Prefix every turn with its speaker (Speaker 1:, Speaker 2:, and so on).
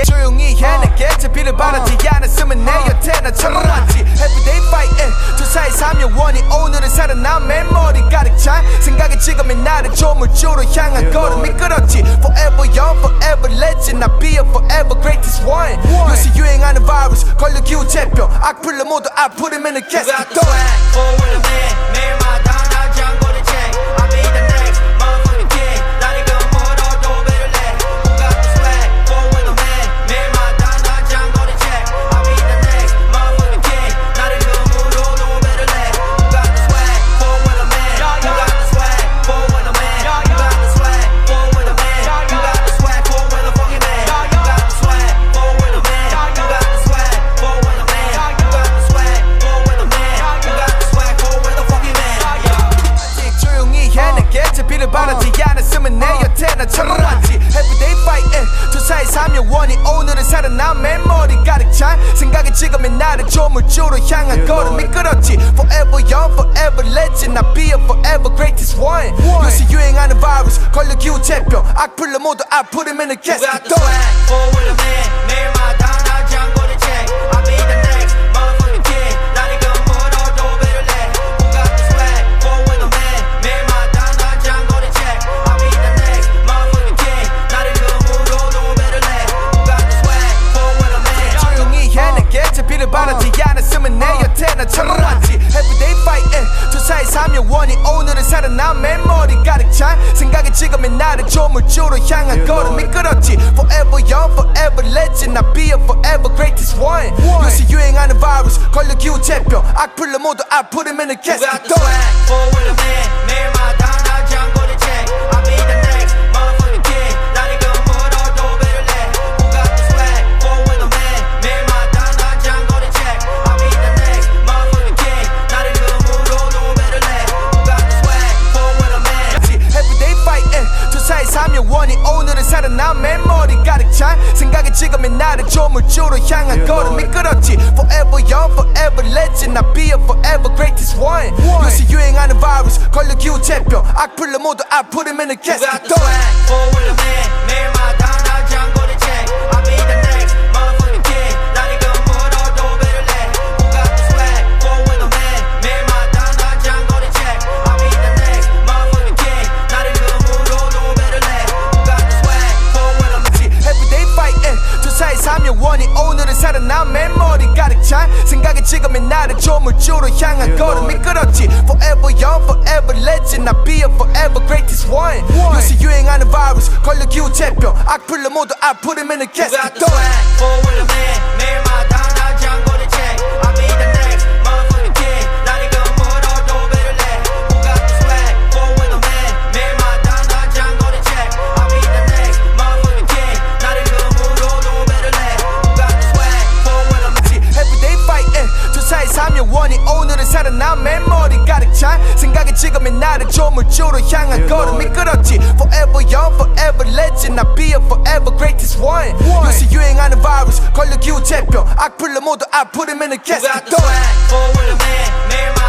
Speaker 1: 조용히 해 내게 제비를 바라지 않았으면 내 곁에 나처럼 왔지 Everyday fighting 주사의 3여원이 오늘은 살아난 메모리 가득 찬 생각이 지금의 나를 조물주로 향한 걸음이 끌었지 Forever young, forever legend I'll be a forever greatest one 요새 유행하는 바이러스 걸려 기우제병 악플로 모두 아프리면 을 계속 또
Speaker 2: Forward a man 매일마다 난 장거리 check I'll be the next motherfucking king 나를 그 뭐로도 배려해 Who got the swag Forward a man 매일마다 난 장거리 check I'll be the next motherfucking king 나를 그 뭐로도 배려해 Who got the swag Forward a man Who got the swag Forward a man Who got the swag Forward a man Who got the swag Forward a fucking man Who got the swag Forward a man Who got the swag Forward a man Who got the swag Forward a man Who got the swag Forward a fucking man 아직
Speaker 1: 조용히 해 내게 제비를 바라지 않았으면 내 곁에 나처럼 왔지 Everyday fighting 주사의 3여원이 오늘은 살아난 메모리 가득 찬 생각이 지금의 나를 조물주로 향한 걸음이 끌었지 Forever young, forever legend I'll be a forever greatest one 요새 유행하는 바이러스 걸려 기우제병 악플로 모두 아프리면 을 계속 또
Speaker 2: Forward a man 매일마다 난 장거리 check I'll be the next motherfucking king 나를 그 뭐로도 배려해 Who got the swag Forward a man 매일마다 난 장거리 check I'll be the next motherfucking king 나를 그 뭐로도 배려해 Who got the swag Forward a man
Speaker 1: 조용히 해 내게 제비를 바라지 않았으면 내 곁에 나처럼 왔지 Everyday fighting 주사의 3여원이 오늘은 살아난 메모리 가득 찬 생각이 지금의 나를 조물주로 향한 걸음이 끌었지 Forever young, forever legend I'll be a forever greatest one 요새 유행하는 바이러스 걸려 기우제병 악플로 모두 아프리면 을
Speaker 2: Who
Speaker 1: 계속
Speaker 2: got the
Speaker 1: 또
Speaker 2: swag Forward a man 매일마다 난 장거리 check I'll be the next motherfucking king 나를 그 뭐로도 배려해 Who got the swag Forward a man 매일마다 난 장거리 check I'll be the next motherfucking king 나를 그 뭐로도 배려해 Who got the swag Forward a man
Speaker 1: Everyday fighting 주사의 3여원이 오늘은 살아난 메모리 가득 찬 생각이 지금의 나를 조물주로 향한 걸음이 끌었지 Forever young, forever legend I'll be a forever greatest one 요새 유행하는 바이러스 걸려 기우제병 악플로 모두 아프리면 을
Speaker 2: Who
Speaker 1: 계속
Speaker 2: got the
Speaker 1: 또
Speaker 2: swag Forward a man 매일마다 난 장거리 check I'll be the next motherfucking king 나를 그 뭐로도 배려해 Who got the swag Forward a man 매일마다 난 장거리 check I'll be the next motherfucking king 나를 그 뭐로도 배려해 Who got the swag Forward a man
Speaker 1: Everyday fighting 주사의 3여원이 오늘은 살아난 메모리 가득 찬 생각이 지금의 나를 조물주로 향한 걸음이 끌었지 Forever young, forever legend I'll be a forever greatest one 요새 유행하는 바이러스 걸려 기우제병 악플로 모두 아프리면 을
Speaker 2: Who
Speaker 1: 계속
Speaker 2: got the
Speaker 1: 또
Speaker 2: swag Forward a man 매일마다 난 장거리 check I'll be the next motherfucking king 나를 그 뭐로도 배려해 Who got the swag Forward a man 매일마다 난 장거리 check I'll be the next motherfucking king 나를 그 뭐로도 배려해 Who got the swag Forward a man
Speaker 1: Everyday fighting 주사의 3여원이 오늘은 살아난 메모리 가득 찬 생각이 지금의 나를 조물주로 향한 걸음이 끌었지 Forever young, forever legend I'll be a forever greatest one 요새 유행하는 바이러스 걸려 기우제병 악플로 모두 아프리면 을
Speaker 2: Who
Speaker 1: 계속
Speaker 2: got the
Speaker 1: 또
Speaker 2: swag Forward a man 매일마다